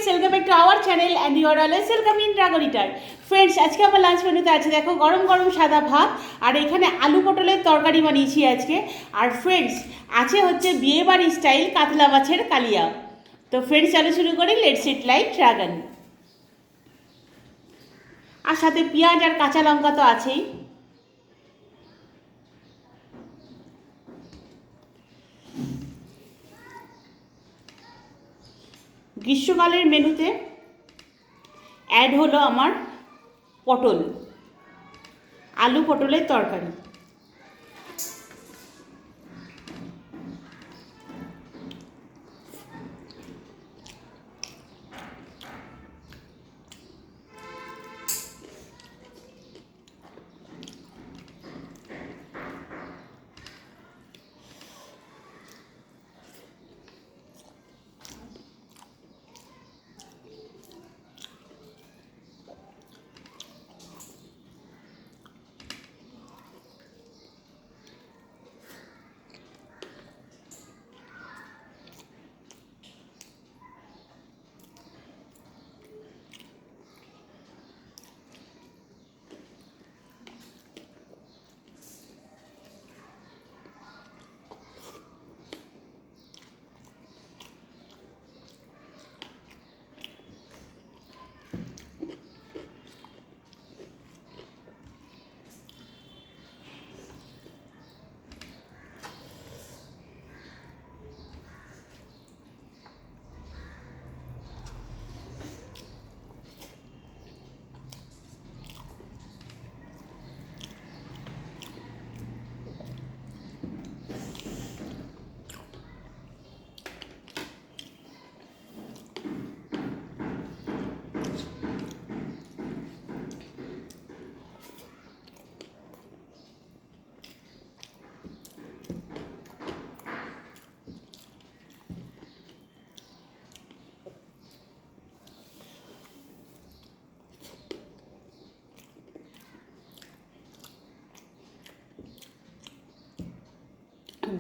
friends, welcome back to our channel and you are always welcome in Dragonitar. Friends, আজকে আমার lunch মেনুতে আছে দেখো গরম গরম সাদা ভাত আর এখানে আলু পটলের তরকারি বানিয়েছি আজকে। আর ফ্রেন্ডস আছে হচ্ছে বিয়ে বাড়ি স্টাইল কাতলা মাছের কালিয়া। তো ফ্রেন্ডস চলো শুরু করি, লেটস ইট লাইক ড্রাগন। আর সাথে পেঁয়াজ আর কাঁচা লঙ্কা তো আছেই। গ্রীষ্মকালের মেনুতে অ্যাড হলো আমার পটল, আলু পটলের তরকারি।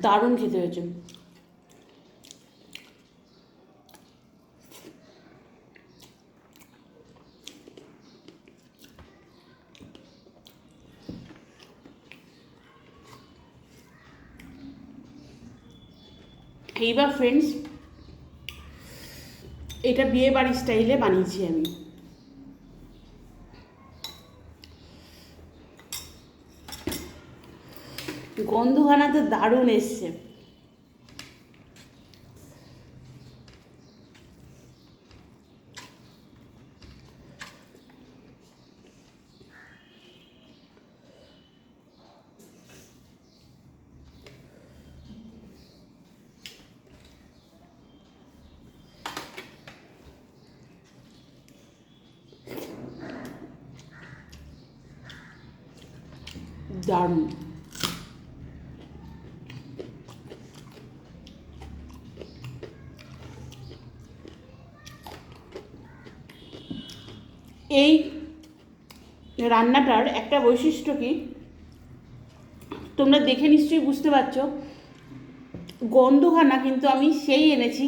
দারুণ খেতে হয়েছে। এইবার ফ্রেন্ডস এটা বিয়ে বাড়ির স্টাইলে বানিয়েছি আমি। গন্ধখানা তো দারুণ এসছে। দারুণ। এই রান্নাটার একটা বৈশিষ্ট্য কি তোমরা দেখে নিশ্চয়ই বুঝতে পারছো। গন্ধখানা কিন্তু আমি সেই এনেছি,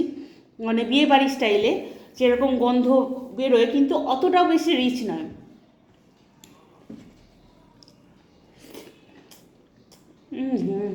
মানে বিয়ে বাড়ির স্টাইলে যেরকম গন্ধ বেরোয় কিন্তু অতটাও বেশি রিচ নয়। হুম।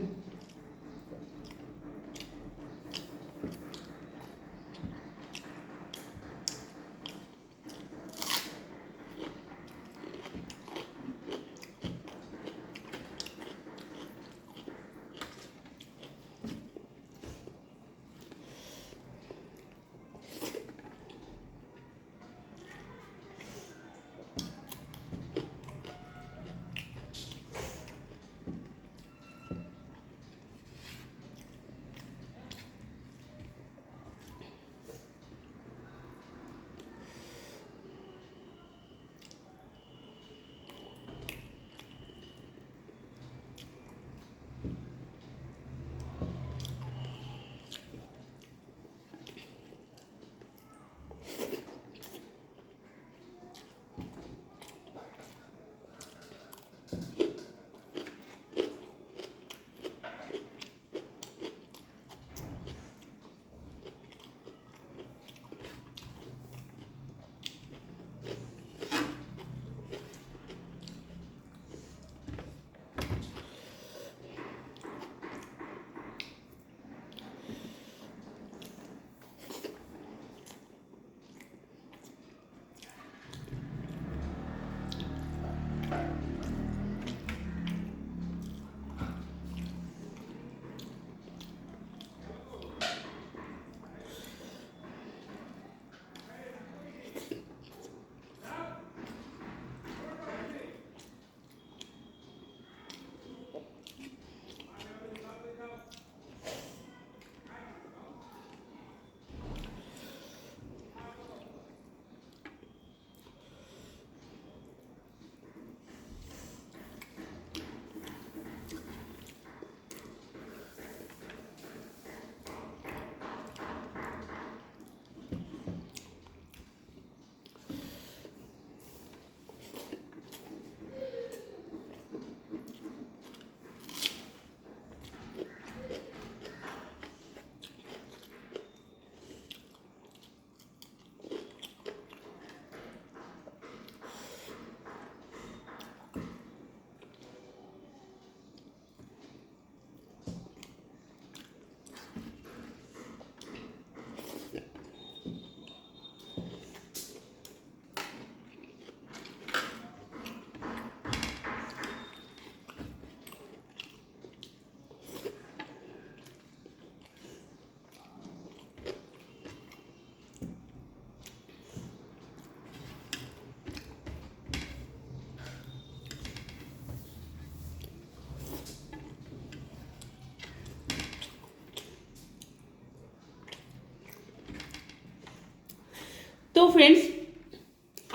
তো ফ্রেন্ডস,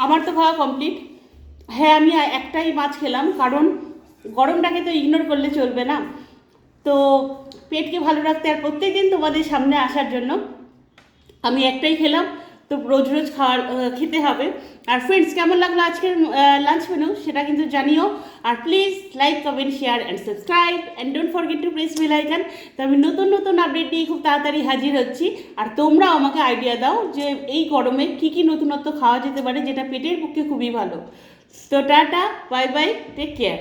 আমার তো খাওয়া কমপ্লিট। হ্যাঁ, আমি একটাই মাছ খেলাম, কারণ গরমটাকে তো ইগনোর করলে চলবে না। তো পেটকে ভালো রাখতে আর প্রত্যেকদিন তোমাদের সামনে আসার জন্য আমি একটাই খেলাম। তো রোজ রোজ খেতে হবে। আর ফ্রেন্ডস, কেমন লাগলো আজকের লাঞ্চ মেনু সেটা কিন্তু জানিও। আর please like, comment, share and subscribe and don't forget to press bell icon. তো আমি নতুন নতুন আপডেট নিয়ে খুব তাড়াতাড়ি হাজির হচ্ছি। আর তোমরাও আমাকে আইডিয়া দাও যে এই গরমে কী কী নতুনত্ব খাওয়া যেতে পারে যেটা পেটের পক্ষে খুবই ভালো। তো tata, bye bye, take care.